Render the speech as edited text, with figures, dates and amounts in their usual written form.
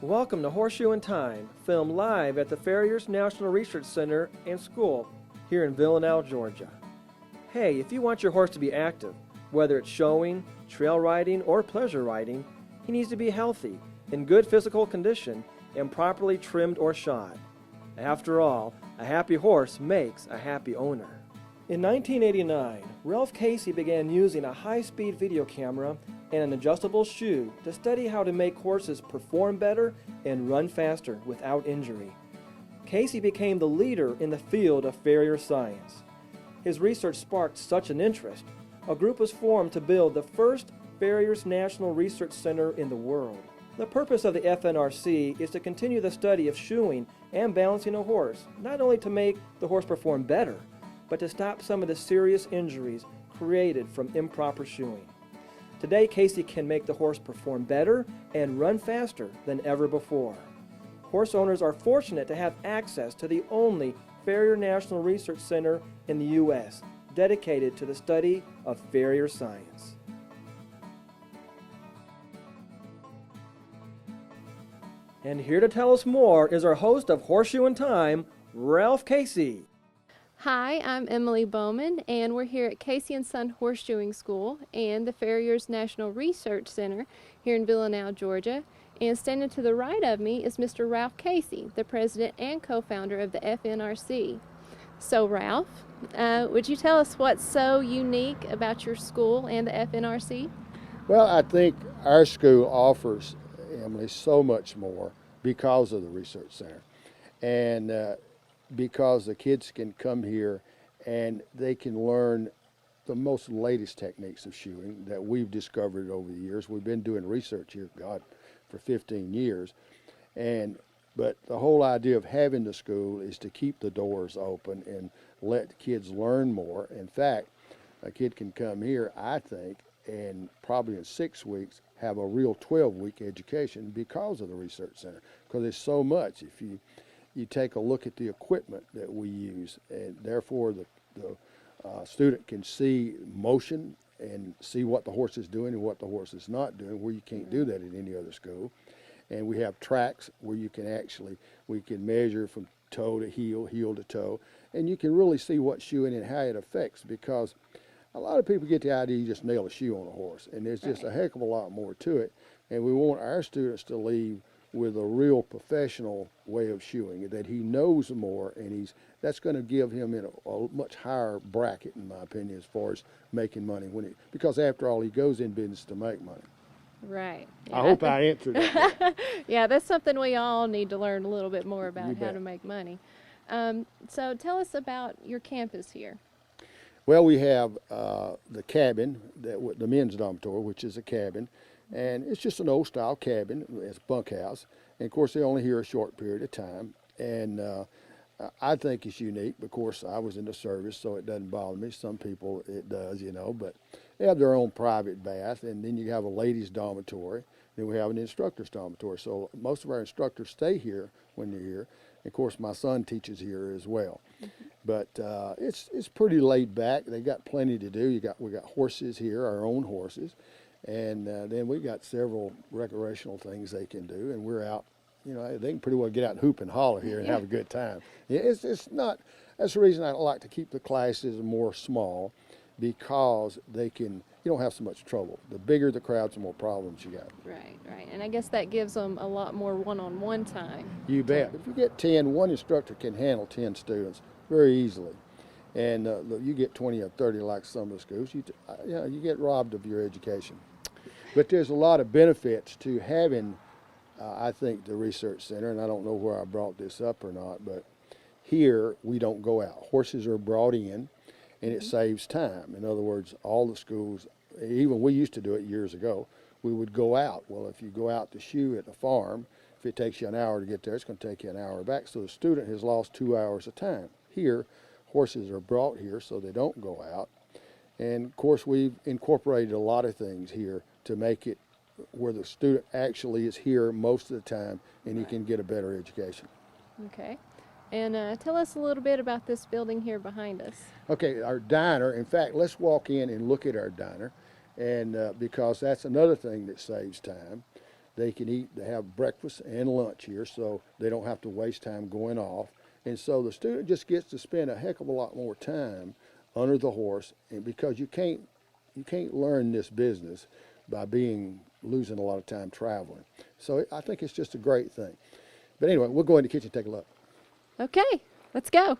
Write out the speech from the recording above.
Welcome to Horseshoe in Time, filmed live at the Farrier's National Research Center and School here in Villanelle, Georgia. Hey, if you want your horse to be active, whether it's showing, trail riding, or pleasure riding, he needs to be healthy, in good physical condition, and properly trimmed or shod. After all, a happy horse makes a happy owner. In 1989, Ralph Casey began using a high-speed video camera and an adjustable shoe to study how to make horses perform better and run faster without injury. Casey became the leader in the field of farrier science. His research sparked such an interest, a group was formed to build the first Farrier's National Research Center in the world. The purpose of the FNRC is to continue the study of shoeing and balancing a horse, not only to make the horse perform better, but to stop some of the serious injuries created from improper shoeing. Today, Casey can make the horse perform better and run faster than ever before. Horse owners are fortunate to have access to the only Farrier National Research Center in the U.S. dedicated to the study of farrier science. And here to tell us more is our host of Horseshoe in Time, Ralph Casey. Hi, I'm Emily Bowman, and we're here at Casey Son Horseshoeing School and the Farrier's National Research Center here in Villanelle, Georgia. And standing to the right of me is Mr. Ralph Casey, the president and co-founder of the FNRC. So Ralph, would you tell us what's so unique about your school and the FNRC? Well, I think our school offers, Emily, so much more because of the research center. And because the kids can come here and they can learn the most latest techniques of shoeing that we've discovered over the years. We've been doing research here, God, for 15 years. But the whole idea of having the school is to keep the doors open and let kids learn more. In fact, a kid can come here, I think, and probably in 6 weeks have a real 12-week education because of the research center, because there's so much. If you take a look at the equipment that we use, and therefore the student can see motion and see what the horse is doing and what the horse is not doing, where you can't do that at any other school. And we have tracks where we can measure from toe to heel, heel to toe, and you can really see what shoeing and how it affects, because a lot of people get the idea you just nail a shoe on a horse, and there's just a heck of a lot more to it. And we want our students to leave with a real professional way of shoeing, that he knows more, and that's going to give him in a much higher bracket, in my opinion, as far as making money because after all, he goes in business to make money. Right. Yeah, I hope I answered that. Yeah, that's something we all need to learn a little bit more about, You how bet. to make money. So tell us about your campus here. Well, we have the cabin, the men's dormitory, which is a cabin, and it's just an old style cabin. It's a bunkhouse, and of course they're only here a short period of time. And I think it's unique. Of course, I was in the service, so it doesn't bother me. Some people it does, but they have their own private bath, and then you have a ladies' dormitory. Then we have an instructor's dormitory. So most of our instructors stay here when they're here. And of course, my son teaches here as well. Mm-hmm. But it's pretty laid back. They got plenty to do. We got horses here, our own horses, and then we got several recreational things they can do. And we're out. They can pretty well get out and hoop and holler here and have a good time. It's not. That's the reason I like to keep the classes more small, because you don't have so much trouble. The bigger the crowds, the more problems you got. Right. And I guess that gives them a lot more one-on-one time. You bet. If you get 10, one instructor can handle 10 students very easily. And you get 20 or 30 like some of the schools, you get robbed of your education. But there's a lot of benefits to having, I think, the research center, and I don't know where I brought this up or not, but here we don't go out. Horses are brought in, and it saves time. In other words, all the schools, even we used to do it years ago, we would go out. Well, if you go out to shoe at the farm, if it takes you an hour to get there, it's going to take you an hour back. So the student has lost 2 hours of time. Here, horses are brought here so they don't go out. And of course, we've incorporated a lot of things here to make it where the student actually is here most of the time, and he can get a better education. Okay. And tell us a little bit about this building here behind us. Okay, our diner. In fact, let's walk in and look at our diner, and because that's another thing that saves time. They can eat, they have breakfast and lunch here, so they don't have to waste time going off. And so the student just gets to spend a heck of a lot more time under the horse, and because you can't learn this business by losing a lot of time traveling. So I think it's just a great thing. But anyway, we'll go in the kitchen and take a look. Okay, let's go.